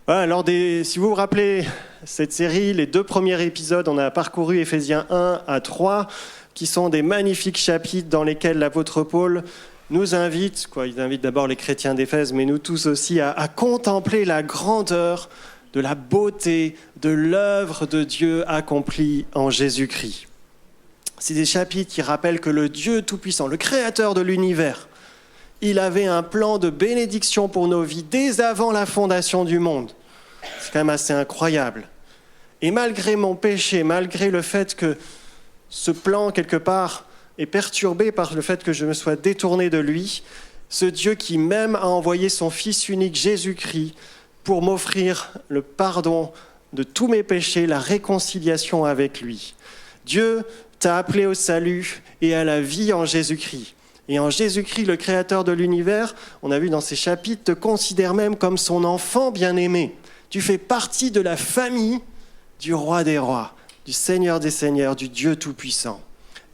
Voilà, si vous vous rappelez cette série, les 2 premiers épisodes, on a parcouru Éphésiens 1 à 3, qui sont des magnifiques chapitres dans lesquels l'apôtre Paul nous invite, il invite d'abord les chrétiens d'Éphèse, mais nous tous aussi, à contempler la grandeur de la beauté de l'œuvre de Dieu accomplie en Jésus-Christ. C'est des chapitres qui rappellent que le Dieu Tout-Puissant, le Créateur de l'univers, il avait un plan de bénédiction pour nos vies dès avant la fondation du monde. C'est quand même assez incroyable. Et malgré mon péché, malgré le fait que ce plan, quelque part, est perturbé par le fait que je me sois détourné de lui, ce Dieu qui même a envoyé son Fils unique, Jésus-Christ, pour m'offrir le pardon de tous mes péchés, la réconciliation avec lui. Dieu t'a appelé au salut et à la vie en Jésus-Christ. Et en Jésus-Christ, le Créateur de l'univers, on a vu dans ces chapitres, te considère même comme son enfant bien-aimé. Tu fais partie de la famille du Roi des Rois, du Seigneur des Seigneurs, du Dieu Tout-Puissant.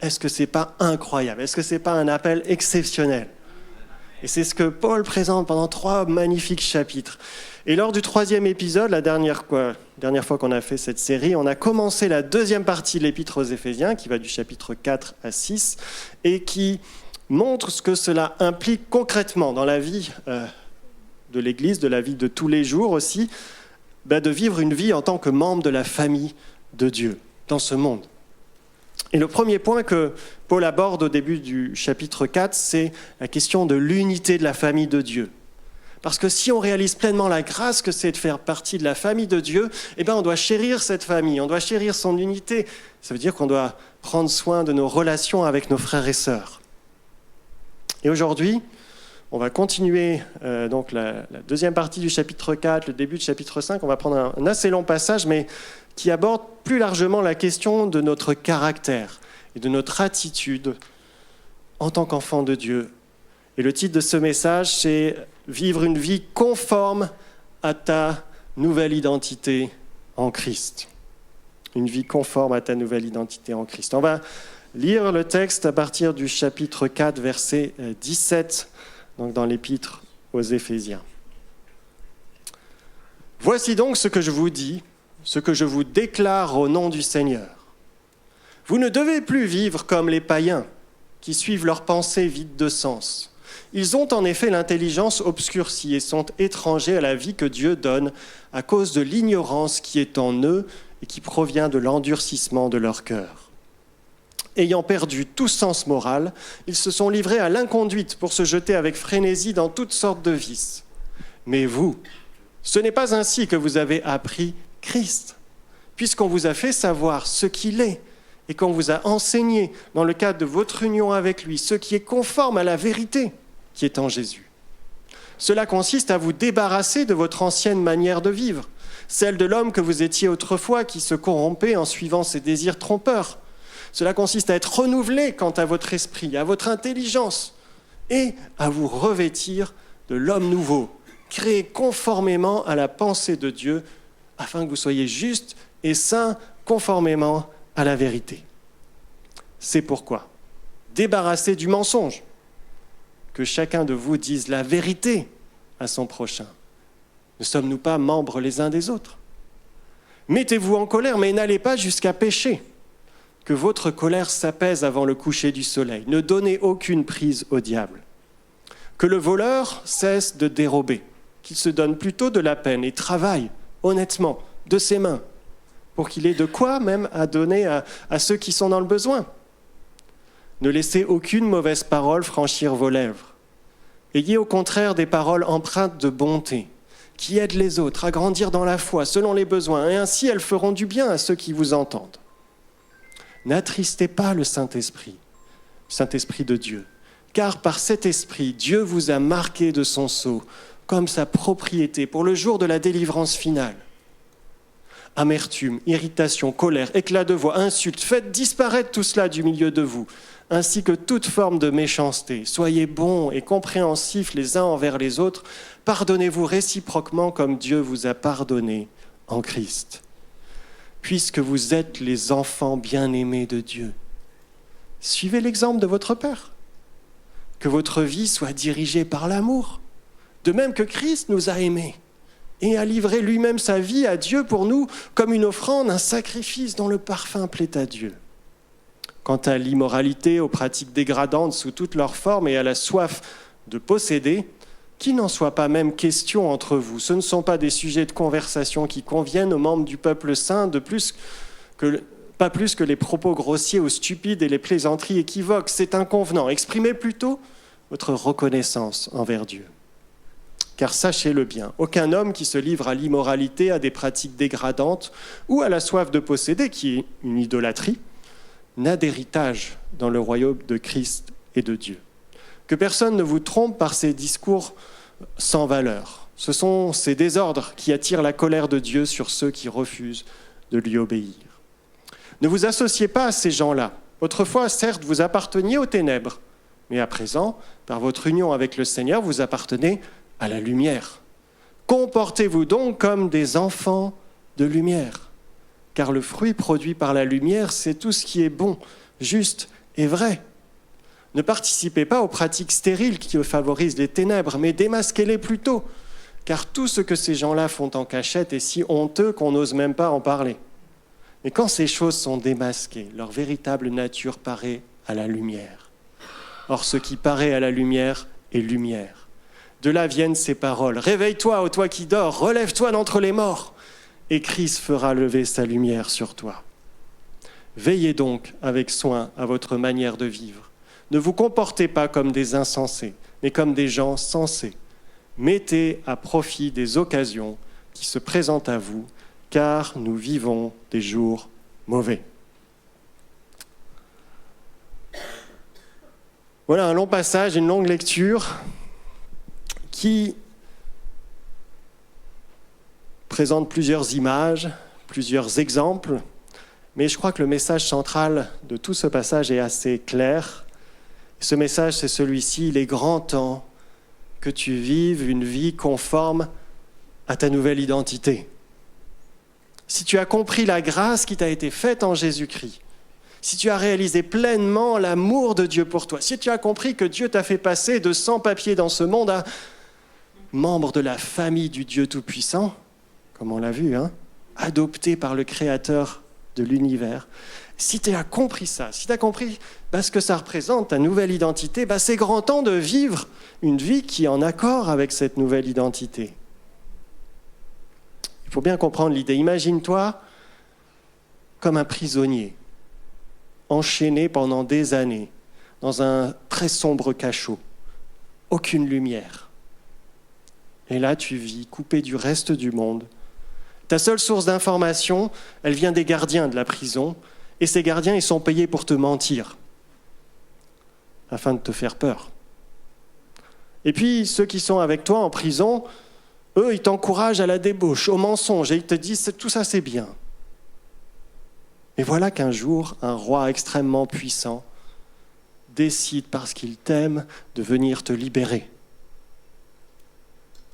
Est-ce que ce n'est pas incroyable? Est-ce que ce n'est pas un appel exceptionnel? Et c'est ce que Paul présente pendant 3 magnifiques chapitres. Et lors du 3e épisode, la dernière fois qu'on a fait cette série, on a commencé la 2e partie de l'épître aux Éphésiens, qui va du chapitre 4 à 6, et qui montre ce que cela implique concrètement dans la vie de l'Église, de la vie de tous les jours aussi, de vivre une vie en tant que membre de la famille de Dieu dans ce monde. Et le premier point que Paul aborde au début du chapitre 4, c'est la question de l'unité de la famille de Dieu. Parce que si on réalise pleinement la grâce que c'est de faire partie de la famille de Dieu, on doit chérir cette famille, on doit chérir son unité. Ça veut dire qu'on doit prendre soin de nos relations avec nos frères et sœurs. Et aujourd'hui, on va continuer donc la 2e partie du chapitre 4, le début du chapitre 5. On va prendre un assez long passage, mais qui aborde plus largement la question de notre caractère et de notre attitude en tant qu'enfant de Dieu. Et le titre de ce message, c'est « Vivre une vie conforme à ta nouvelle identité en Christ ». Une vie conforme à ta nouvelle identité en Christ. On va lire le texte à partir du chapitre 4, verset 17, donc dans l'épître aux Éphésiens. « Voici donc ce que je vous dis, ce que je vous déclare au nom du Seigneur. Vous ne devez plus vivre comme les païens qui suivent leurs pensées vides de sens. Ils ont en effet l'intelligence obscurcie et sont étrangers à la vie que Dieu donne à cause de l'ignorance qui est en eux et qui provient de l'endurcissement de leur cœur. Ayant perdu tout sens moral, ils se sont livrés à l'inconduite pour se jeter avec frénésie dans toutes sortes de vices. Mais vous, ce n'est pas ainsi que vous avez appris Christ, puisqu'on vous a fait savoir ce qu'il est et qu'on vous a enseigné dans le cadre de votre union avec lui, ce qui est conforme à la vérité qui est en Jésus. Cela consiste à vous débarrasser de votre ancienne manière de vivre, celle de l'homme que vous étiez autrefois qui se corrompait en suivant ses désirs trompeurs. Cela consiste à être renouvelé quant à votre esprit, à votre intelligence et à vous revêtir de l'homme nouveau, créé conformément à la pensée de Dieu, afin que vous soyez justes et saints conformément à la vérité. C'est pourquoi, débarrassez du mensonge, que chacun de vous dise la vérité à son prochain. Ne sommes-nous pas membres les uns des autres? Mettez-vous en colère, mais n'allez pas jusqu'à pécher. Que votre colère s'apaise avant le coucher du soleil. Ne donnez aucune prise au diable. Que le voleur cesse de dérober, qu'il se donne plutôt de la peine et travaille honnêtement de ses mains, pour qu'il ait de quoi même à donner à ceux qui sont dans le besoin. Ne laissez aucune mauvaise parole franchir vos lèvres. Ayez au contraire des paroles empreintes de bonté, qui aident les autres à grandir dans la foi selon les besoins, et ainsi elles feront du bien à ceux qui vous entendent. N'attristez pas le Saint-Esprit de Dieu, car par cet Esprit, Dieu vous a marqué de son sceau, comme sa propriété pour le jour de la délivrance finale. Amertume, irritation, colère, éclat de voix, insultes, faites disparaître tout cela du milieu de vous, ainsi que toute forme de méchanceté. Soyez bons et compréhensifs les uns envers les autres, pardonnez-vous réciproquement comme Dieu vous a pardonné en Christ. Puisque vous êtes les enfants bien-aimés de Dieu, suivez l'exemple de votre Père. Que votre vie soit dirigée par l'amour, de même que Christ nous a aimés et a livré lui-même sa vie à Dieu pour nous comme une offrande, un sacrifice dont le parfum plaît à Dieu. Quant à l'immoralité, aux pratiques dégradantes sous toutes leurs formes et à la soif de posséder, qu'il n'en soit pas même question entre vous. Ce ne sont pas des sujets de conversation qui conviennent aux membres du peuple saint, pas plus que les propos grossiers ou stupides et les plaisanteries équivoques. C'est inconvenant. Exprimez plutôt votre reconnaissance envers Dieu. Car sachez-le bien, aucun homme qui se livre à l'immoralité, à des pratiques dégradantes ou à la soif de posséder, qui est une idolâtrie, n'a d'héritage dans le royaume de Christ et de Dieu. Que personne ne vous trompe par ces discours sans valeur. Ce sont ces désordres qui attirent la colère de Dieu sur ceux qui refusent de lui obéir. Ne vous associez pas à ces gens-là. Autrefois, certes, vous apparteniez aux ténèbres, mais à présent, par votre union avec le Seigneur, vous appartenez à la lumière. Comportez-vous donc comme des enfants de lumière, car le fruit produit par la lumière, c'est tout ce qui est bon, juste et vrai. Ne participez pas aux pratiques stériles qui favorisent les ténèbres, mais démasquez-les plutôt, car tout ce que ces gens-là font en cachette est si honteux qu'on n'ose même pas en parler. Mais quand ces choses sont démasquées, leur véritable nature paraît à la lumière. Or, ce qui paraît à la lumière est lumière. De là viennent ces paroles. « Réveille-toi, ô toi qui dors, relève-toi d'entre les morts, et Christ fera lever sa lumière sur toi. » Veillez donc avec soin à votre manière de vivre. Ne vous comportez pas comme des insensés, mais comme des gens sensés. Mettez à profit des occasions qui se présentent à vous, car nous vivons des jours mauvais. Voilà un long passage, une longue lecture qui présente plusieurs images, plusieurs exemples, mais je crois que le message central de tout ce passage est assez clair. Ce message, c'est celui-ci: il est grand temps que tu vives une vie conforme à ta nouvelle identité. Si tu as compris la grâce qui t'a été faite en Jésus-Christ, si tu as réalisé pleinement l'amour de Dieu pour toi, si tu as compris que Dieu t'a fait passer de sans-papiers dans ce monde à membre de la famille du Dieu Tout-Puissant, comme on l'a vu, adopté par le Créateur de l'univers, si tu as compris ça, si tu as compris ce que ça représente, ta nouvelle identité, c'est grand temps de vivre une vie qui est en accord avec cette nouvelle identité. Il faut bien comprendre l'idée. Imagine-toi comme un prisonnier, enchaîné pendant des années, dans un très sombre cachot, aucune lumière. Et là, tu vis coupé du reste du monde. Ta seule source d'information, elle vient des gardiens de la prison, et ces gardiens, ils sont payés pour te mentir, afin de te faire peur. Et puis, ceux qui sont avec toi en prison, eux, ils t'encouragent à la débauche, au mensonge, et ils te disent « tout ça, c'est bien ». Et voilà qu'un jour, un roi extrêmement puissant décide, parce qu'il t'aime, de venir te libérer.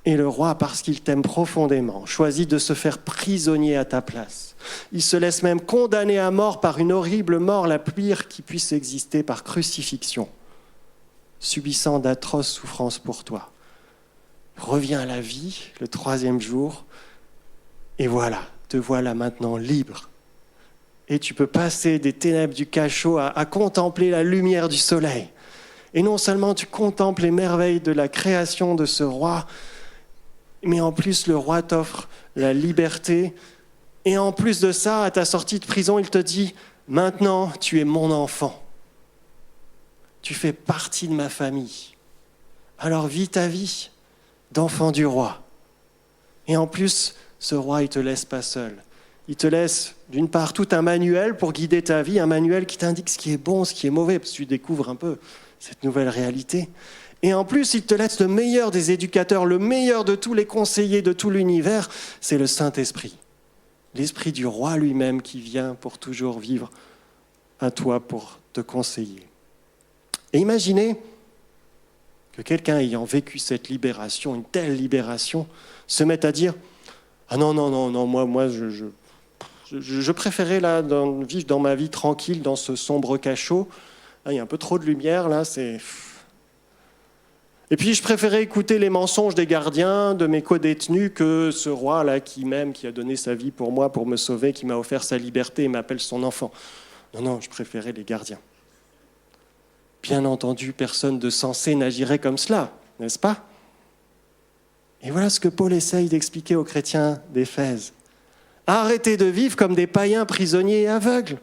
Et le roi, parce qu'il t'aime profondément, choisit de se faire prisonnier à ta place. Il se laisse même condamner à mort par une horrible mort, la pire qui puisse exister, par crucifixion, subissant d'atroces souffrances pour toi. Reviens à la vie le 3e jour, et voilà, te voilà maintenant libre. Et tu peux passer des ténèbres du cachot à contempler la lumière du soleil. Et non seulement tu contemples les merveilles de la création de ce roi, mais en plus le roi t'offre la liberté. Et en plus de ça, à ta sortie de prison, il te dit « Maintenant, tu es mon enfant. Tu fais partie de ma famille. Alors vis ta vie d'enfant du roi. » Et en plus, ce roi, il ne te laisse pas seul. Il te laisse, d'une part, tout un manuel pour guider ta vie, un manuel qui t'indique ce qui est bon, ce qui est mauvais, parce que tu découvres un peu cette nouvelle réalité. Et en plus, il te laisse le meilleur des éducateurs, le meilleur de tous les conseillers de tout l'univers, c'est le Saint-Esprit. L'Esprit du roi lui-même qui vient pour toujours vivre à toi pour te conseiller. Et imaginez que quelqu'un ayant vécu cette libération, une telle libération, se mette à dire « Ah non, moi je préférais là, vivre dans ma vie tranquille, dans ce sombre cachot. Là, il y a un peu trop de lumière, là, c'est... » Et puis je préférais écouter les mensonges des gardiens, de mes co-détenus, que ce roi-là qui m'aime, qui a donné sa vie pour moi, pour me sauver, qui m'a offert sa liberté et m'appelle son enfant. Non, je préférais les gardiens. Bien entendu, personne de sensé n'agirait comme cela, n'est-ce pas ? Et voilà ce que Paul essaye d'expliquer aux chrétiens d'Éphèse. Arrêtez de vivre comme des païens prisonniers et aveugles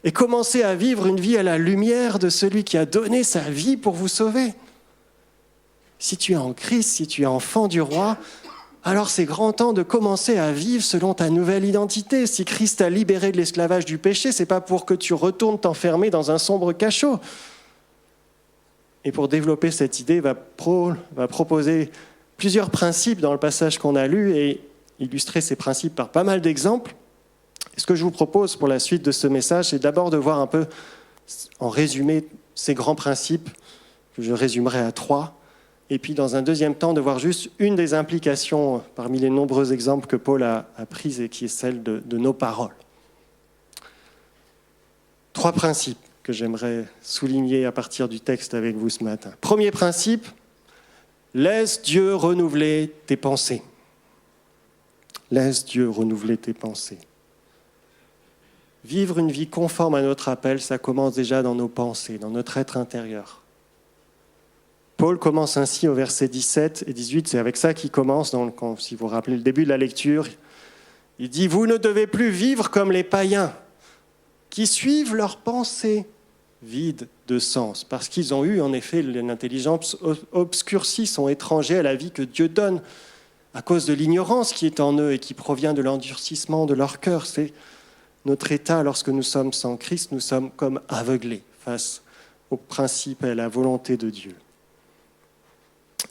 et commencez à vivre une vie à la lumière de celui qui a donné sa vie pour vous sauver. Si tu es en Christ, si tu es enfant du roi, alors c'est grand temps de commencer à vivre selon ta nouvelle identité. Si Christ t'a libéré de l'esclavage du péché, c'est pas pour que tu retournes t'enfermer dans un sombre cachot. Et pour développer cette idée, Paul va proposer plusieurs principes dans le passage qu'on a lu et illustrer ces principes par pas mal d'exemples. Et ce que je vous propose pour la suite de ce message, c'est d'abord de voir un peu, en résumé, ces grands principes, que je résumerai à 3, et puis dans un deuxième temps, de voir juste une des implications parmi les nombreux exemples que Paul a prises et qui est celle de nos paroles. 3 principes que j'aimerais souligner à partir du texte avec vous ce matin. Premier principe, laisse Dieu renouveler tes pensées. Laisse Dieu renouveler tes pensées. Vivre une vie conforme à notre appel, ça commence déjà dans nos pensées, dans notre être intérieur. Paul commence ainsi au verset 17 et 18, c'est avec ça qu'il commence, si vous vous rappelez le début de la lecture. Il dit « Vous ne devez plus vivre comme les païens, qui suivent leurs pensées vides de sens, parce qu'ils ont eu en effet l'intelligence obscurcie, sont étrangers à la vie que Dieu donne, à cause de l'ignorance qui est en eux et qui provient de l'endurcissement de leur cœur. C'est notre état lorsque nous sommes sans Christ, nous sommes comme aveuglés face au principe et à la volonté de Dieu. »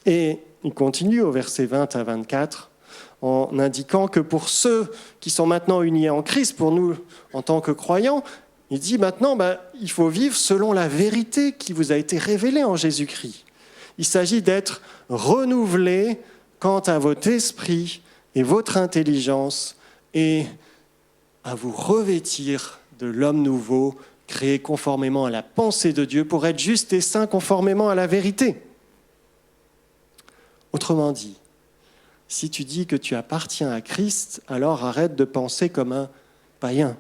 Et il continue au verset 20 à 24 en indiquant que pour ceux qui sont maintenant unis en Christ, pour nous en tant que croyants, il dit maintenant, il faut vivre selon la vérité qui vous a été révélée en Jésus-Christ. Il s'agit d'être renouvelé quant à votre esprit et votre intelligence et à vous revêtir de l'homme nouveau, créé conformément à la pensée de Dieu pour être juste et saint conformément à la vérité. Autrement dit, si tu dis que tu appartiens à Christ, alors arrête de penser comme un païen.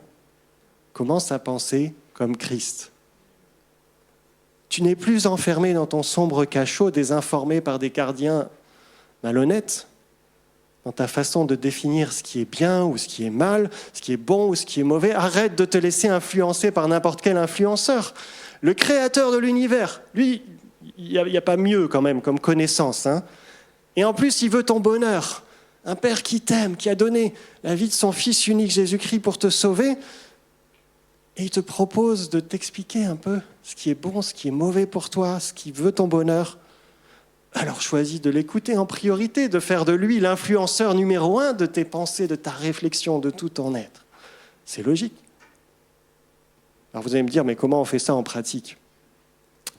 Commence à penser comme Christ. Tu n'es plus enfermé dans ton sombre cachot, désinformé par des gardiens malhonnêtes, dans ta façon de définir ce qui est bien ou ce qui est mal, ce qui est bon ou ce qui est mauvais. Arrête de te laisser influencer par n'importe quel influenceur. Le créateur de l'univers, lui, il n'y a pas mieux quand même comme connaissance, Et en plus, il veut ton bonheur. Un père qui t'aime, qui a donné la vie de son fils unique Jésus-Christ pour te sauver. Et il te propose de t'expliquer un peu ce qui est bon, ce qui est mauvais pour toi, ce qui veut ton bonheur. Alors choisis de l'écouter en priorité, de faire de lui l'influenceur numéro 1 de tes pensées, de ta réflexion, de tout ton être. C'est logique. Alors vous allez me dire, mais comment on fait ça en pratique ?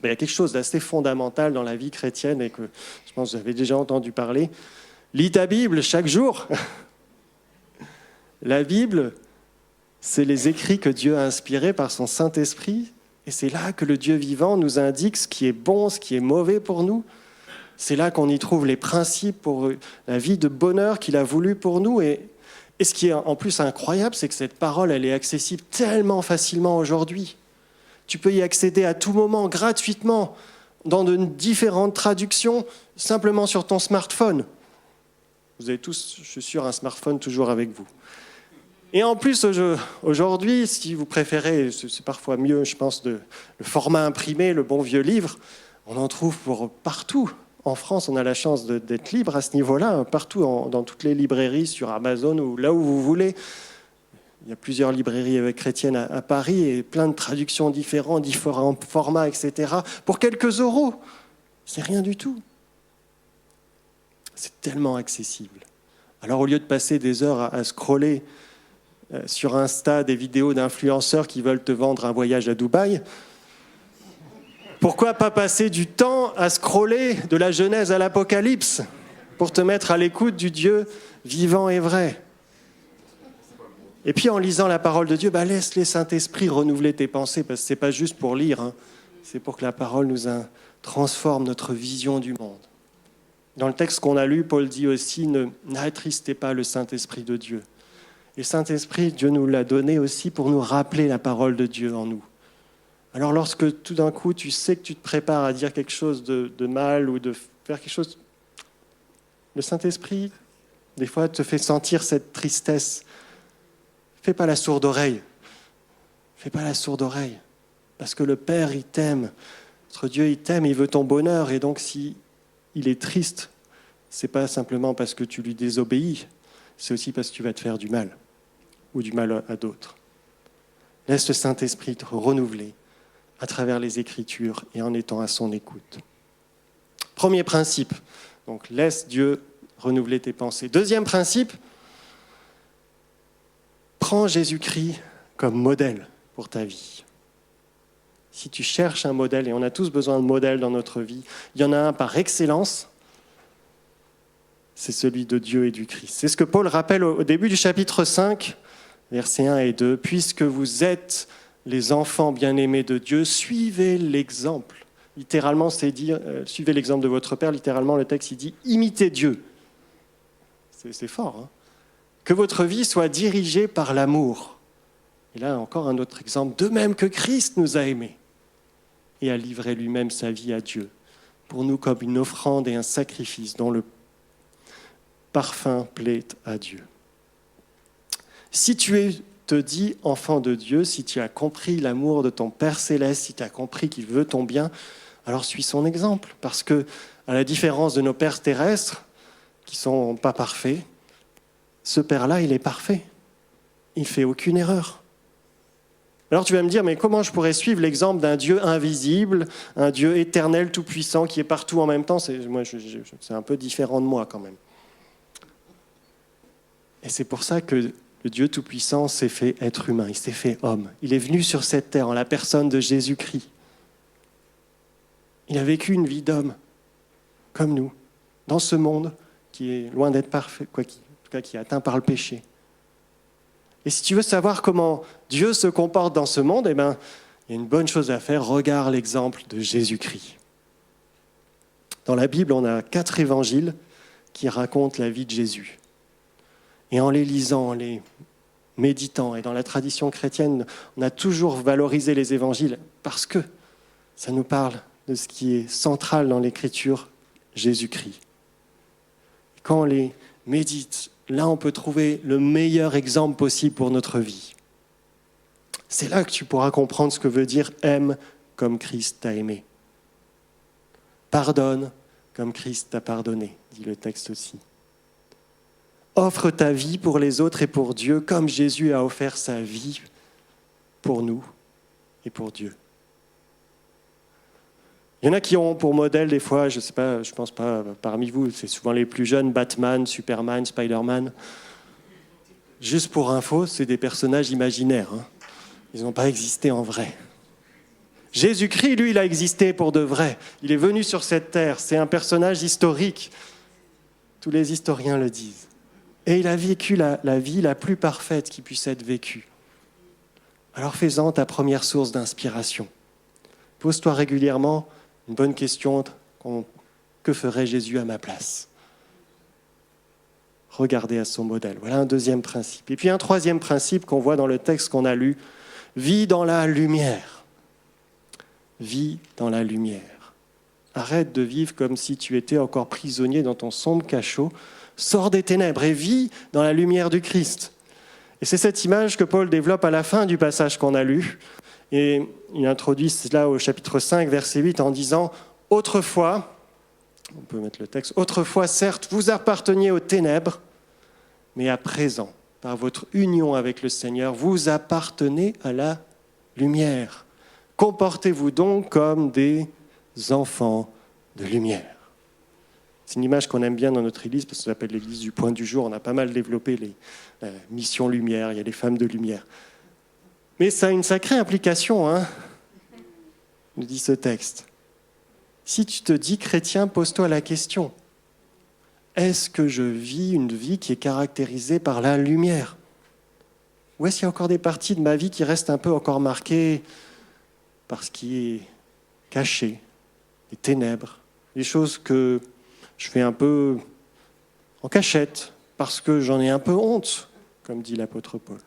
Il y a quelque chose d'assez fondamental dans la vie chrétienne et que je pense que vous avez déjà entendu parler. Lis ta Bible chaque jour. La Bible, c'est les écrits que Dieu a inspirés par son Saint-Esprit et c'est là que le Dieu vivant nous indique ce qui est bon, ce qui est mauvais pour nous. C'est là qu'on y trouve les principes pour la vie de bonheur qu'il a voulu pour nous. Et ce qui est en plus incroyable, c'est que cette parole, elle est accessible tellement facilement aujourd'hui. Tu peux y accéder à tout moment, gratuitement, dans de différentes traductions, simplement sur ton smartphone. Vous avez tous, je suis sûr, un smartphone toujours avec vous. Et en plus, aujourd'hui, si vous préférez, c'est parfois mieux, je pense, le format imprimé, le bon vieux livre, on en trouve pour partout. En France, on a la chance d'être libre à ce niveau-là, partout, dans toutes les librairies, sur Amazon ou là où vous voulez. Il y a plusieurs librairies chrétiennes à Paris et plein de traductions différentes, différents formats, etc. Pour quelques euros, c'est rien du tout. C'est tellement accessible. Alors au lieu de passer des heures à scroller sur Insta des vidéos d'influenceurs qui veulent te vendre un voyage à Dubaï, pourquoi pas passer du temps à scroller de la Genèse à l'Apocalypse pour te mettre à l'écoute du Dieu vivant et vrai ? Et puis en lisant la parole de Dieu, laisse les Saint-Esprit renouveler tes pensées, parce que ce n'est pas juste pour lire, c'est pour que la parole nous transforme notre vision du monde. Dans le texte qu'on a lu, Paul dit aussi n'attristez pas le Saint-Esprit de Dieu. Et le Saint-Esprit, Dieu nous l'a donné aussi pour nous rappeler la parole de Dieu en nous. Alors lorsque tout d'un coup, tu sais que tu te prépares à dire quelque chose de mal ou de faire quelque chose, le Saint-Esprit, des fois, te fait sentir cette tristesse. Fais pas la sourde oreille. Fais pas la sourde oreille. Parce que le Père, il t'aime. Notre Dieu, il t'aime, il veut ton bonheur. Et donc, si il est triste, c'est pas simplement parce que tu lui désobéis, c'est aussi parce que tu vas te faire du mal, ou du mal à d'autres. Laisse le Saint-Esprit te renouveler à travers les Écritures et en étant à son écoute. Premier principe, donc laisse Dieu renouveler tes pensées. Deuxième principe, prends Jésus-Christ comme modèle pour ta vie. Si tu cherches un modèle, et on a tous besoin de modèles dans notre vie, il y en a un par excellence, c'est celui de Dieu et du Christ. C'est ce que Paul rappelle au début du chapitre 5, versets 1 et 2. « Puisque vous êtes les enfants bien-aimés de Dieu, suivez l'exemple. » Littéralement, c'est dire, suivez l'exemple de votre Père. Littéralement, le texte, il dit, imitez Dieu. C'est fort, hein ? Que votre vie soit dirigée par l'amour. Et là, encore un autre exemple. De même que Christ nous a aimés et a livré lui-même sa vie à Dieu, pour nous comme une offrande et un sacrifice dont le parfum plaît à Dieu. Si tu te dis enfant de Dieu, si tu as compris l'amour de ton Père Céleste, si tu as compris qu'il veut ton bien, alors suis son exemple. Parce que, à la différence de nos pères terrestres, qui ne sont pas parfaits, ce Père-là, il est parfait. Il ne fait aucune erreur. Alors tu vas me dire, mais comment je pourrais suivre l'exemple d'un Dieu invisible, un Dieu éternel, tout-puissant, qui est partout en même temps ? C'est un peu différent de moi quand même. Et c'est pour ça que le Dieu tout-puissant s'est fait être humain, il s'est fait homme. Il est venu sur cette terre en la personne de Jésus-Christ. Il a vécu une vie d'homme, comme nous, dans ce monde qui est loin d'être parfait, en tout cas qui est atteint par le péché. Et si tu veux savoir comment Dieu se comporte dans ce monde, il y a une bonne chose à faire, regarde l'exemple de Jésus-Christ. Dans la Bible, on a 4 évangiles qui racontent la vie de Jésus. Et en les lisant, en les méditant, et dans la tradition chrétienne, on a toujours valorisé les évangiles parce que ça nous parle de ce qui est central dans l'écriture, Jésus-Christ. Quand on les médite, là on peut trouver le meilleur exemple possible pour notre vie. C'est là que tu pourras comprendre ce que veut dire « aime comme Christ t'a aimé ». Pardonne comme Christ t'a pardonné, dit le texte aussi. Offre ta vie pour les autres et pour Dieu, comme Jésus a offert sa vie pour nous et pour Dieu. Il y en a qui ont pour modèle des fois, je sais pas, je pense pas parmi vous, c'est souvent les plus jeunes, Batman, Superman, Spider-Man. Juste pour info, c'est des personnages imaginaires. Hein. Ils n'ont pas existé en vrai. Jésus-Christ, lui, il a existé pour de vrai. Il est venu sur cette terre. C'est un personnage historique. Tous les historiens le disent. Et il a vécu la vie la plus parfaite qui puisse être vécue. Alors fais-en ta première source d'inspiration. Pose-toi régulièrement une bonne question. Que ferait Jésus à ma place ? Regardez à son modèle. Voilà un deuxième principe. Et puis un troisième principe qu'on voit dans le texte qu'on a lu. Vis dans la lumière. Vis dans la lumière. Arrête de vivre comme si tu étais encore prisonnier dans ton sombre cachot. Sors des ténèbres et vis dans la lumière du Christ. Et c'est cette image que Paul développe à la fin du passage qu'on a lu. Et il introduit cela au chapitre 5, verset 8, en disant « Autrefois, on peut mettre le texte, autrefois, certes, vous apparteniez aux ténèbres, mais à présent, par votre union avec le Seigneur, vous appartenez à la lumière. Comportez-vous donc comme des enfants de lumière. » C'est une image qu'on aime bien dans notre église, parce que ça s'appelle l'église du point du jour. On a pas mal développé la mission lumière, il y a les femmes de lumière. Mais ça a une sacrée implication, hein, nous dit ce texte. Si tu te dis chrétien, pose-toi la question. Est-ce que je vis une vie qui est caractérisée par la lumière ? Ou est-ce qu'il y a encore des parties de ma vie qui restent un peu encore marquées par ce qui est caché, les ténèbres, les choses que je fais un peu en cachette, parce que j'en ai un peu honte, comme dit l'apôtre Paul.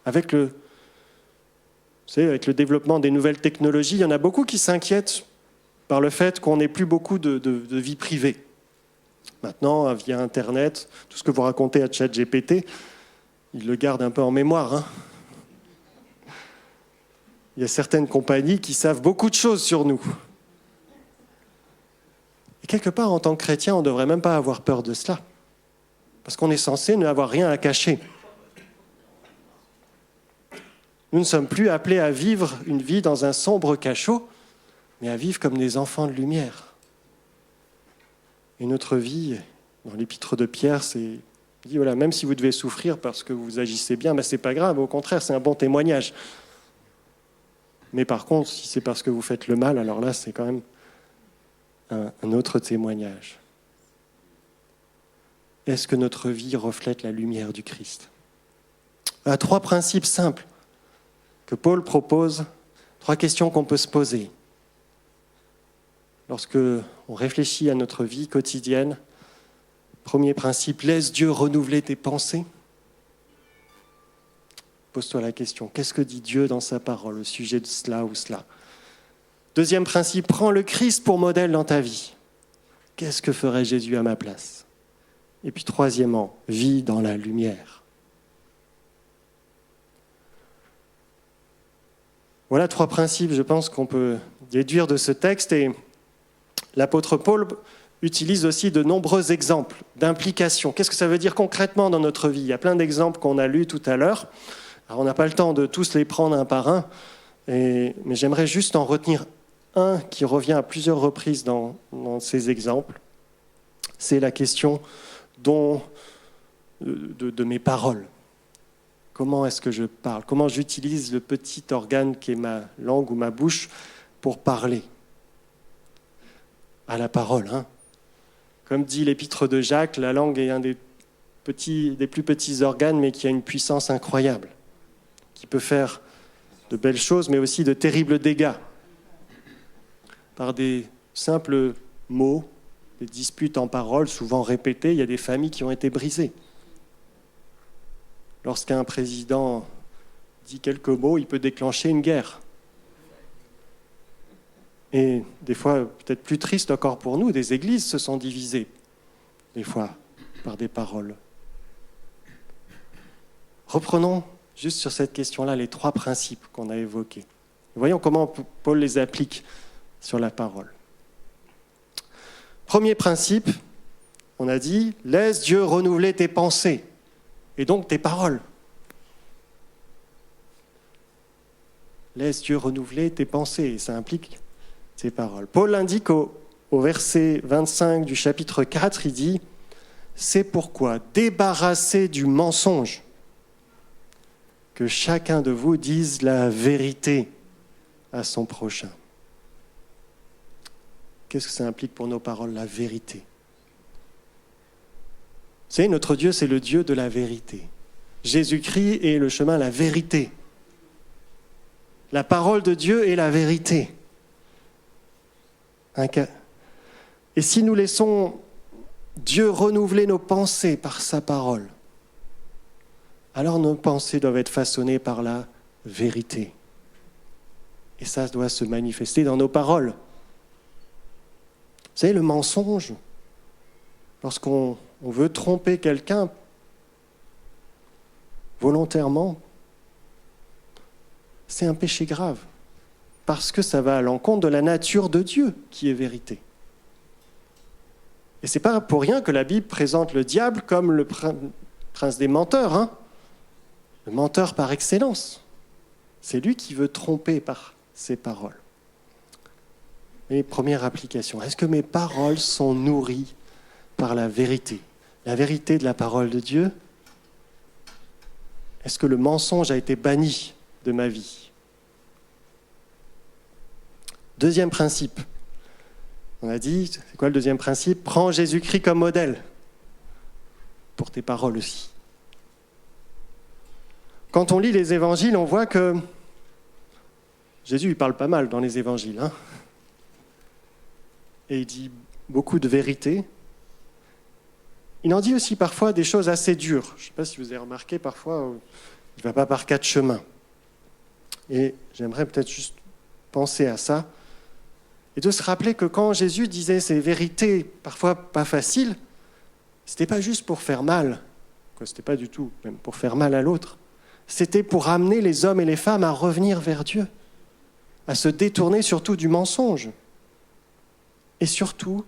Avec le développement des nouvelles technologies, il y en a beaucoup qui s'inquiètent par le fait qu'on n'ait plus beaucoup de vie privée. Maintenant, via Internet, tout ce que vous racontez à ChatGPT, il le garde un peu en mémoire. Hein. Il y a certaines compagnies qui savent beaucoup de choses sur nous. Et quelque part, en tant que chrétien, on ne devrait même pas avoir peur de cela. Parce qu'on est censé n'avoir rien à cacher. Nous ne sommes plus appelés à vivre une vie dans un sombre cachot, mais à vivre comme des enfants de lumière. Et notre vie, dans l'épître de Pierre, c'est dit voilà, même si vous devez souffrir parce que vous agissez bien, ben c'est pas grave, au contraire, c'est un bon témoignage. Mais par contre, si c'est parce que vous faites le mal, alors là, c'est quand même un autre témoignage. Est-ce que notre vie reflète la lumière du Christ ? 3 principes simples que Paul propose, 3 questions qu'on peut se poser. Lorsque on réfléchit à notre vie quotidienne, premier principe, laisse Dieu renouveler tes pensées. Pose-toi la question, qu'est-ce que dit Dieu dans sa parole au sujet de cela ou cela ? Deuxième principe, prends le Christ pour modèle dans ta vie. Qu'est-ce que ferait Jésus à ma place ? Et puis troisièmement, vis dans la lumière. Voilà 3 principes, je pense, qu'on peut déduire de ce texte. Et l'apôtre Paul utilise aussi de nombreux exemples d'implication. Qu'est-ce que ça veut dire concrètement dans notre vie ? Il y a plein d'exemples qu'on a lus tout à l'heure. Alors, on n'a pas le temps de tous les prendre un par un, mais j'aimerais juste en retenir un qui revient à plusieurs reprises dans ces exemples. C'est la question de mes paroles. Comment est-ce que je parle ? Comment j'utilise le petit organe qui est ma langue ou ma bouche pour parler ? À la parole, hein. Comme dit l'épître de Jacques, la langue est un des plus petits organes, mais qui a une puissance incroyable, qui peut faire de belles choses, mais aussi de terribles dégâts. Par des simples mots, des disputes en paroles, souvent répétées, il y a des familles qui ont été brisées. Lorsqu'un président dit quelques mots, il peut déclencher une guerre. Et des fois, peut-être plus triste encore pour nous, des églises se sont divisées, des fois, par des paroles. Reprenons juste sur cette question-là les 3 principes qu'on a évoqués. Voyons comment Paul les applique sur la parole. Premier principe, on a dit, laisse Dieu renouveler tes pensées, et donc tes paroles. Laisse Dieu renouveler tes pensées, et ça implique tes paroles. Paul indique au verset 25 du chapitre 4, il dit « C'est pourquoi, débarrassez du mensonge, que chacun de vous dise la vérité à son prochain. » Qu'est-ce que ça implique pour nos paroles, la vérité ? Vous savez, notre Dieu, c'est le Dieu de la vérité. Jésus-Christ est le chemin, la vérité. La parole de Dieu est la vérité. Et si nous laissons Dieu renouveler nos pensées par sa parole, alors nos pensées doivent être façonnées par la vérité. Et ça doit se manifester dans nos paroles. Vous savez, le mensonge, lorsqu'on veut tromper quelqu'un volontairement, c'est un péché grave, parce que ça va à l'encontre de la nature de Dieu, qui est vérité. Et ce n'est pas pour rien que la Bible présente le diable comme le prince des menteurs, hein, le menteur par excellence. C'est lui qui veut tromper par ses paroles. Et première application, est-ce que mes paroles sont nourries par la vérité de la parole de Dieu? Est-ce que le mensonge a été banni de ma vie? Deuxième principe, on a dit, c'est quoi le deuxième principe? Prends Jésus-Christ comme modèle pour tes paroles aussi. Quand on lit les évangiles, on voit que Jésus il parle pas mal dans les évangiles, hein. Et il dit beaucoup de vérité. Il en dit aussi parfois des choses assez dures. Je ne sais pas si vous avez remarqué, parfois, il ne va pas par 4 chemins. Et j'aimerais peut-être juste penser à ça, et de se rappeler que quand Jésus disait ces vérités, parfois pas faciles, c'était pas juste pour faire mal, c'était pas du tout même pour faire mal à l'autre, c'était pour amener les hommes et les femmes à revenir vers Dieu, à se détourner surtout du mensonge. Et surtout,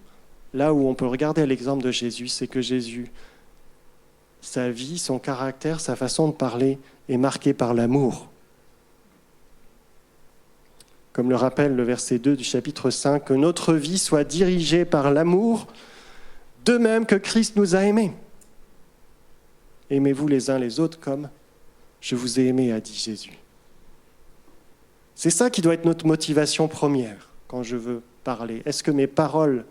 là où on peut regarder l'exemple de Jésus, c'est que Jésus, sa vie, son caractère, sa façon de parler est marquée par l'amour. Comme le rappelle le verset 2 du chapitre 5, que notre vie soit dirigée par l'amour, de même que Christ nous a aimés. Aimez-vous les uns les autres comme je vous ai aimé, a dit Jésus. C'est ça qui doit être notre motivation première quand je veux parler. Est-ce que mes paroles,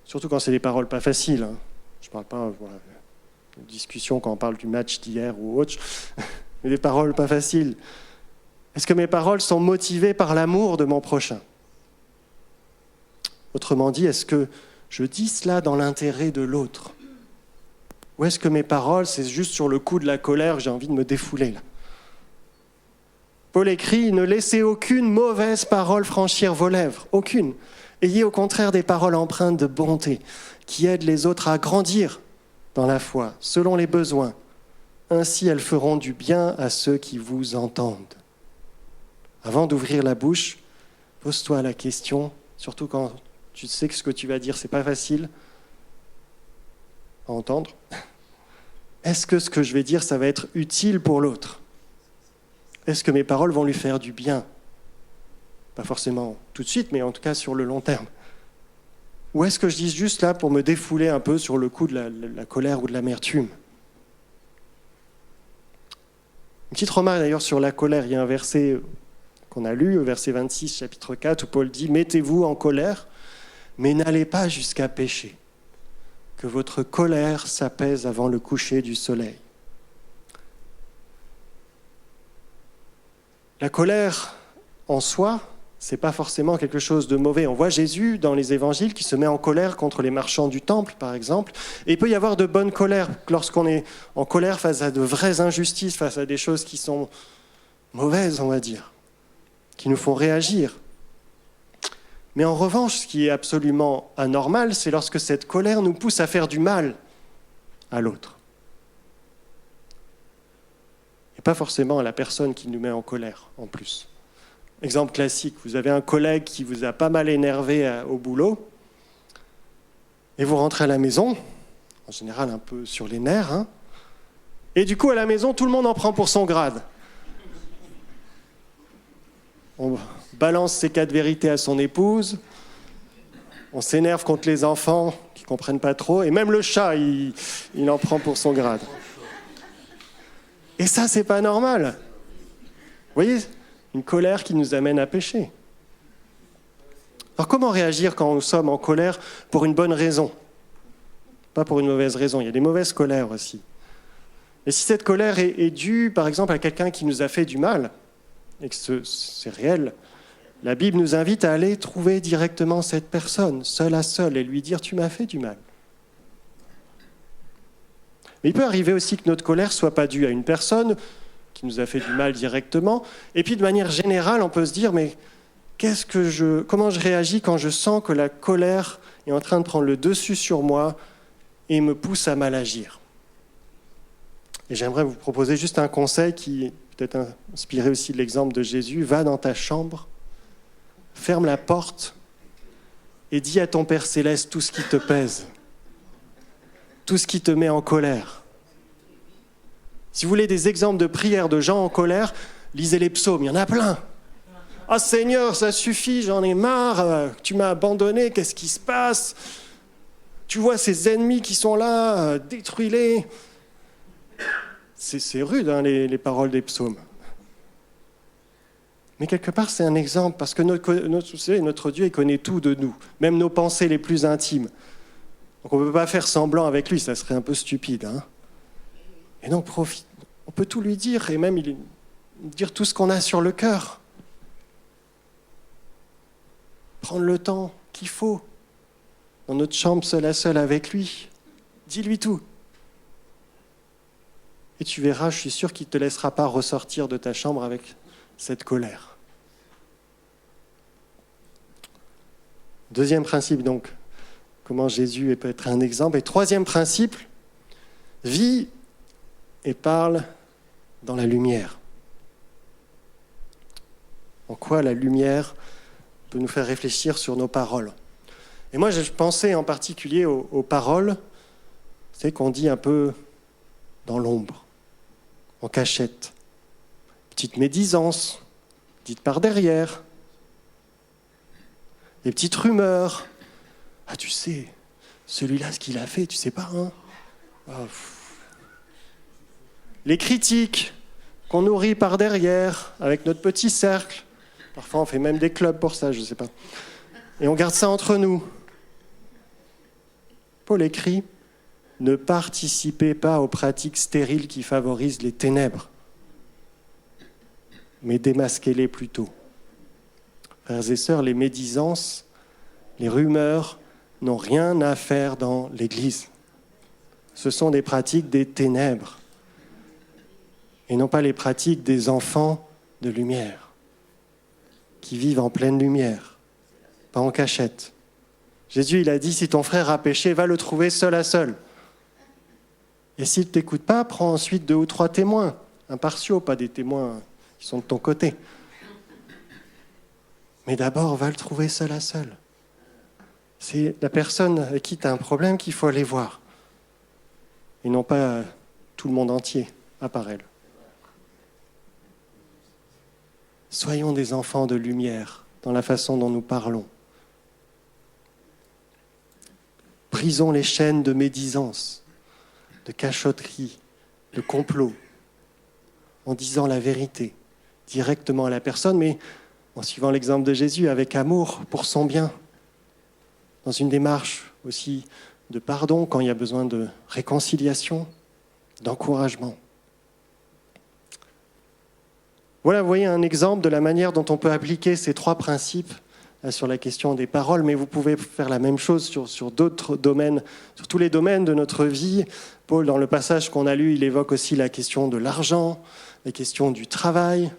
surtout quand c'est des paroles pas faciles, je ne parle pas de discussion quand on parle du match d'hier ou autre, mais des paroles pas faciles, est-ce que mes paroles sont motivées par l'amour de mon prochain ? Autrement dit, est-ce que je dis cela dans l'intérêt de l'autre ? Ou est-ce que mes paroles, c'est juste sur le coup de la colère, j'ai envie de me défouler là ? Paul écrit « Ne laissez aucune mauvaise parole franchir vos lèvres, aucune. Ayez au contraire des paroles empreintes de bonté, qui aident les autres à grandir dans la foi, selon les besoins. Ainsi, elles feront du bien à ceux qui vous entendent. » Avant d'ouvrir la bouche, pose-toi la question, surtout quand tu sais que ce que tu vas dire, c'est pas facile à entendre. Est-ce que ce que je vais dire, ça va être utile pour l'autre ? Est-ce que mes paroles vont lui faire du bien ? Pas forcément tout de suite, mais en tout cas sur le long terme. Ou est-ce que je dis juste là pour me défouler un peu sur le coup de la colère ou de l'amertume ? Une petite remarque d'ailleurs sur la colère, il y a un verset qu'on a lu, au verset 26, chapitre 4, où Paul dit « Mettez-vous en colère, mais n'allez pas jusqu'à pécher, que votre colère s'apaise avant le coucher du soleil. » La colère, en soi, c'est pas forcément quelque chose de mauvais. On voit Jésus dans les évangiles qui se met en colère contre les marchands du temple, par exemple. Et il peut y avoir de bonnes colères lorsqu'on est en colère face à de vraies injustices, face à des choses qui sont mauvaises, on va dire, qui nous font réagir. Mais en revanche, ce qui est absolument anormal, c'est lorsque cette colère nous pousse à faire du mal à l'autre. Et pas forcément à la personne qui nous met en colère, en plus. Exemple classique, vous avez un collègue qui vous a pas mal énervé au boulot, et vous rentrez à la maison, en général un peu sur les nerfs, et du coup à la maison, tout le monde en prend pour son grade. On balance ses 4 vérités à son épouse, on s'énerve contre les enfants qui ne comprennent pas trop, et même le chat, il en prend pour son grade. Et ça, c'est pas normal. Vous voyez, une colère qui nous amène à pécher. Alors comment réagir quand nous sommes en colère pour une bonne raison ? Pas pour une mauvaise raison, il y a des mauvaises colères aussi. Et si cette colère est due, par exemple, à quelqu'un qui nous a fait du mal, et que c'est réel, la Bible nous invite à aller trouver directement cette personne, seul à seul, et lui dire « tu m'as fait du mal ». Mais il peut arriver aussi que notre colère ne soit pas due à une personne qui nous a fait du mal directement, et puis de manière générale, on peut se dire « mais comment je réagis quand je sens que la colère est en train de prendre le dessus sur moi et me pousse à mal agir ?» Et j'aimerais vous proposer juste un conseil qui peut-être inspiré aussi de l'exemple de Jésus. Va dans ta chambre, ferme la porte et dis à ton Père Céleste tout ce qui te pèse, tout ce qui te met en colère. Si vous voulez des exemples de prières de gens en colère, lisez les psaumes, il y en a plein. « Ah Seigneur, ça suffit, j'en ai marre, tu m'as abandonné, qu'est-ce qui se passe ? Tu vois ces ennemis qui sont là, détruis-les. » C'est rude, les paroles des psaumes. Mais quelque part, c'est un exemple, parce que notre Dieu, il connaît tout de nous, même nos pensées les plus intimes. Donc on ne peut pas faire semblant avec lui, ça serait un peu stupide. Et donc, on peut tout lui dire, et même dire tout ce qu'on a sur le cœur. Prendre le temps qu'il faut dans notre chambre seul à seul avec lui. Dis-lui tout. Et tu verras, je suis sûr qu'il ne te laissera pas ressortir de ta chambre avec cette colère. Deuxième principe, donc, comment Jésus peut être un exemple. Et troisième principe, vis et parle dans la lumière. En quoi la lumière peut nous faire réfléchir sur nos paroles. Et moi, je pensais en particulier aux paroles, c'est qu'on dit un peu dans l'ombre, en cachette. Petite médisance, dite par derrière. Les petites rumeurs. Ah, tu sais, celui-là, ce qu'il a fait, tu sais pas, hein? Les critiques qu'on nourrit par derrière, avec notre petit cercle. Parfois, on fait même des clubs pour ça, je ne sais pas. Et on garde ça entre nous. Paul écrit « Ne participez pas aux pratiques stériles qui favorisent les ténèbres, mais démasquez-les plutôt. » Frères et sœurs, les médisances, les rumeurs n'ont rien à faire dans l'Église. Ce sont des pratiques des ténèbres et non pas les pratiques des enfants de lumière qui vivent en pleine lumière, pas en cachette. Jésus, il a dit, si ton frère a péché, va le trouver seul à seul. Et s'il ne t'écoute pas, prends ensuite 2 ou 3 témoins, impartiaux, pas des témoins qui sont de ton côté. Mais d'abord, va le trouver seul à seul. C'est la personne avec qui tu as un problème qu'il faut aller voir. Et non pas tout le monde entier, à part elle. Soyons des enfants de lumière dans la façon dont nous parlons. Brisons les chaînes de médisance, de cachotterie, de complot, en disant la vérité directement à la personne, mais en suivant l'exemple de Jésus, avec amour pour son bien, dans une démarche aussi de pardon quand il y a besoin de réconciliation, d'encouragement. Voilà, vous voyez un exemple de la manière dont on peut appliquer ces 3 principes sur la question des paroles, mais vous pouvez faire la même chose sur d'autres domaines, sur tous les domaines de notre vie. Paul, dans le passage qu'on a lu, il évoque aussi la question de l'argent, la question du travail,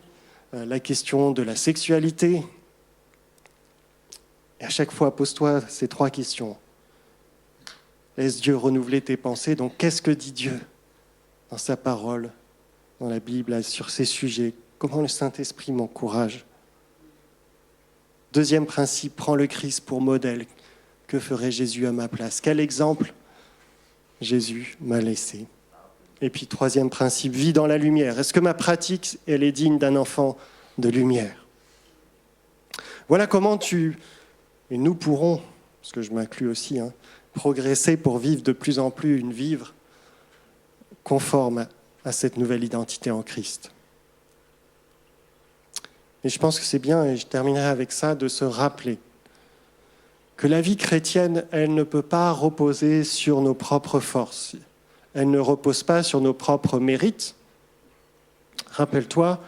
la question de la sexualité. Et à chaque fois, pose-toi ces 3 questions. Laisse Dieu renouveler tes pensées. Donc, qu'est-ce que dit Dieu dans sa parole, dans la Bible, sur ces sujets? Comment le Saint-Esprit m'encourage? Deuxième principe, prends le Christ pour modèle. Que ferait Jésus à ma place? Quel exemple Jésus m'a laissé? Et puis troisième principe, vis dans la lumière. Est-ce que ma pratique, elle est digne d'un enfant de lumière? Voilà comment et nous pourrons, parce que je m'inclus aussi, progresser pour vivre de plus en plus une vie conforme à cette nouvelle identité en Christ. Et je pense que c'est bien, et je terminerai avec ça, de se rappeler que la vie chrétienne, elle ne peut pas reposer sur nos propres forces. Elle ne repose pas sur nos propres mérites. Rappelle-toi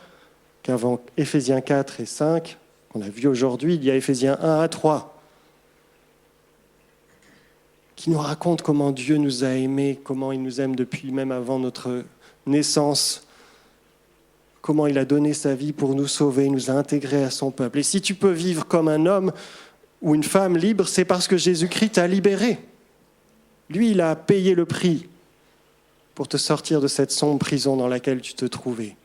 qu'avant Éphésiens 4 et 5, qu'on a vu aujourd'hui, il y a Éphésiens 1 à 3, qui nous raconte comment Dieu nous a aimés, comment il nous aime depuis même avant notre naissance, comment il a donné sa vie pour nous sauver, il nous a intégrés à son peuple. Et si tu peux vivre comme un homme ou une femme libre, c'est parce que Jésus-Christ t'a libéré. Lui, il a payé le prix pour te sortir de cette sombre prison dans laquelle tu te trouvais.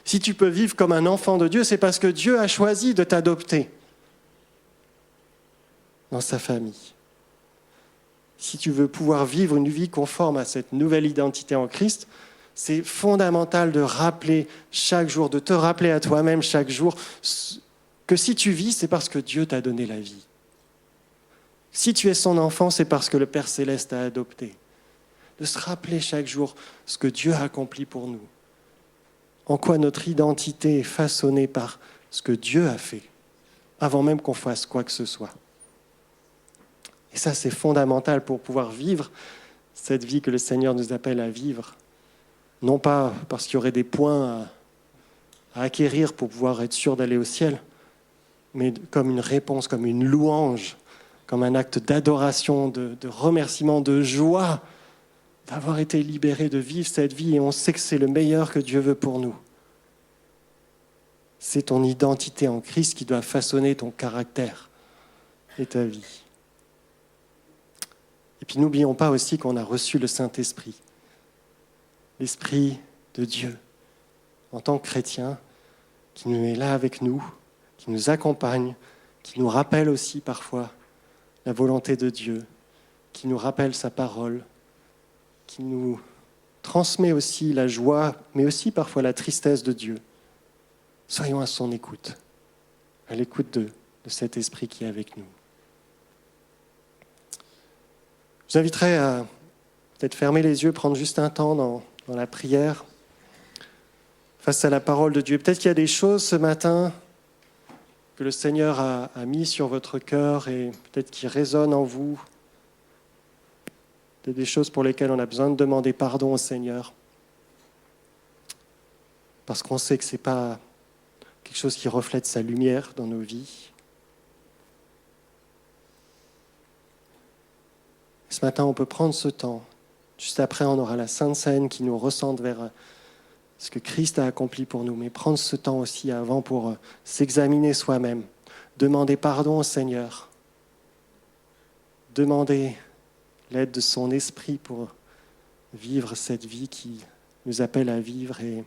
Si tu peux vivre comme un enfant de Dieu, c'est parce que Dieu a choisi de t'adopter dans sa famille. Si tu veux pouvoir vivre une vie conforme à cette nouvelle identité en Christ, c'est fondamental de rappeler chaque jour, de te rappeler à toi-même chaque jour que si tu vis, c'est parce que Dieu t'a donné la vie. Si tu es son enfant, c'est parce que le Père Céleste t'a adopté. De se rappeler chaque jour ce que Dieu a accompli pour nous. En quoi notre identité est façonnée par ce que Dieu a fait, avant même qu'on fasse quoi que ce soit. Et ça, c'est fondamental pour pouvoir vivre cette vie que le Seigneur nous appelle à vivre. Non pas parce qu'il y aurait des points à acquérir pour pouvoir être sûr d'aller au ciel, mais comme une réponse, comme une louange comme un acte d'adoration, de remerciement, de joie d'avoir été libérés, de vivre cette vie, et on sait que c'est le meilleur que Dieu veut pour nous. C'est ton identité en Christ qui doit façonner ton caractère et ta vie. Et puis n'oublions pas aussi qu'on a reçu le Saint-Esprit, l'Esprit de Dieu, en tant que chrétien, qui nous est là avec nous, qui nous accompagne, qui nous rappelle aussi parfois la volonté de Dieu, qui nous rappelle sa parole, qui nous transmet aussi la joie, mais aussi parfois la tristesse de Dieu. Soyons à son écoute, à l'écoute de cet esprit qui est avec nous. Je vous inviterai à peut-être fermer les yeux, prendre juste un temps dans la prière, face à la parole de Dieu. Peut-être qu'il y a des choses ce matin que le Seigneur a mis sur votre cœur et peut-être qui résonnent en vous. Peut-être des choses pour lesquelles on a besoin de demander pardon au Seigneur. Parce qu'on sait que ce n'est pas quelque chose qui reflète sa lumière dans nos vies. Ce matin, on peut prendre ce temps. Juste après, on aura la Sainte Seine qui nous recentre vers ce que Christ a accompli pour nous. Mais prendre ce temps aussi avant pour s'examiner soi-même. Demander pardon au Seigneur. Demander l'aide de son esprit pour vivre cette vie qui nous appelle à vivre et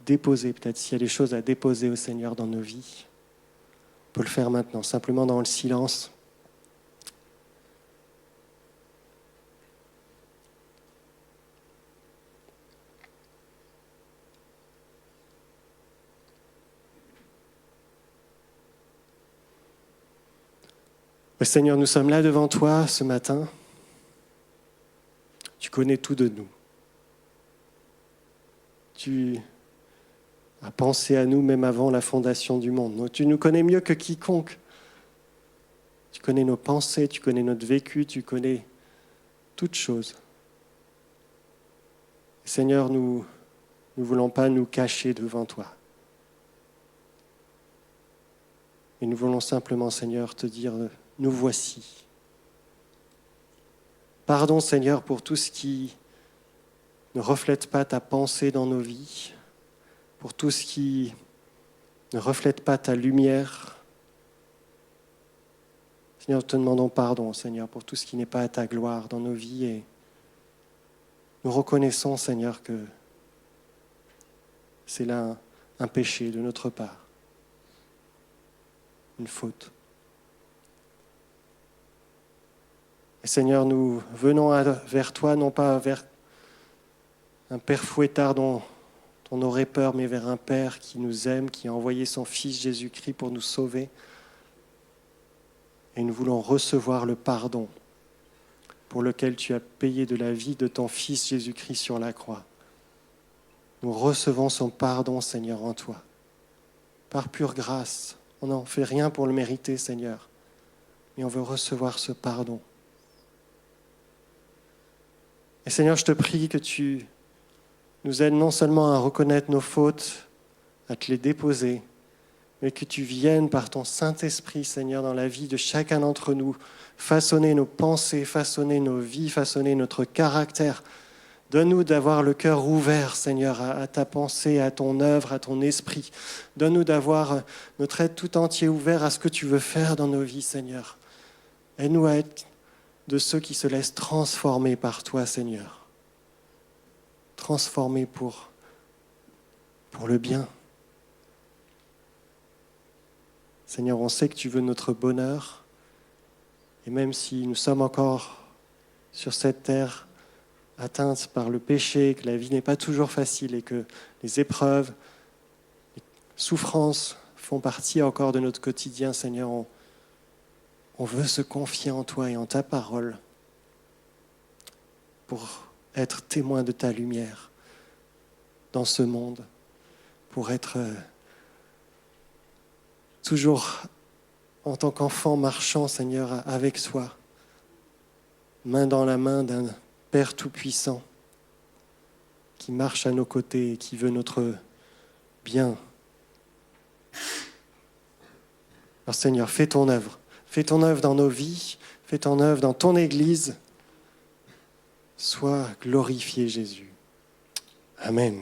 déposer, peut-être s'il y a des choses à déposer au Seigneur dans nos vies. On peut le faire maintenant, simplement dans le silence. Seigneur, nous sommes là devant toi ce matin. Tu connais tout de nous. Tu as pensé à nous même avant la fondation du monde. Tu nous connais mieux que quiconque. Tu connais nos pensées, tu connais notre vécu, tu connais toutes choses. Seigneur, nous ne voulons pas nous cacher devant toi. Et nous voulons simplement, Seigneur, te dire, nous voici. Pardon, Seigneur, pour tout ce qui ne reflète pas ta pensée dans nos vies, pour tout ce qui ne reflète pas ta lumière. Seigneur, nous te demandons pardon, Seigneur, pour tout ce qui n'est pas à ta gloire dans nos vies. Et nous reconnaissons, Seigneur, que c'est là un péché de notre part, une faute. Et Seigneur, nous venons vers toi, non pas vers un Père fouettard dont on aurait peur, mais vers un Père qui nous aime, qui a envoyé son Fils Jésus-Christ pour nous sauver. Et nous voulons recevoir le pardon pour lequel tu as payé de la vie de ton Fils Jésus-Christ sur la croix. Nous recevons son pardon, Seigneur, en toi. Par pure grâce. On n'en fait rien pour le mériter, Seigneur. Mais on veut recevoir ce pardon. Et Seigneur, je te prie que tu nous aides non seulement à reconnaître nos fautes, à te les déposer, mais que tu viennes par ton Saint-Esprit, Seigneur, dans la vie de chacun d'entre nous, façonner nos pensées, façonner nos vies, façonner notre caractère. Donne-nous d'avoir le cœur ouvert, Seigneur, à ta pensée, à ton œuvre, à ton esprit. Donne-nous d'avoir notre être tout entier ouvert à ce que tu veux faire dans nos vies, Seigneur. Aide-nous à être de ceux qui se laissent transformer par toi, Seigneur. Transformer pour le bien. Seigneur, on sait que tu veux notre bonheur. Et même si nous sommes encore sur cette terre atteinte par le péché, que la vie n'est pas toujours facile et que les épreuves, les souffrances font partie encore de notre quotidien, Seigneur, on veut se confier en toi et en ta parole pour être témoin de ta lumière dans ce monde, pour être toujours en tant qu'enfant marchant, Seigneur, avec toi, main dans la main d'un Père Tout-Puissant qui marche à nos côtés et qui veut notre bien. Alors Seigneur, fais ton œuvre. Fais ton œuvre dans nos vies, fais ton œuvre dans ton Église. Sois glorifié, Jésus. Amen.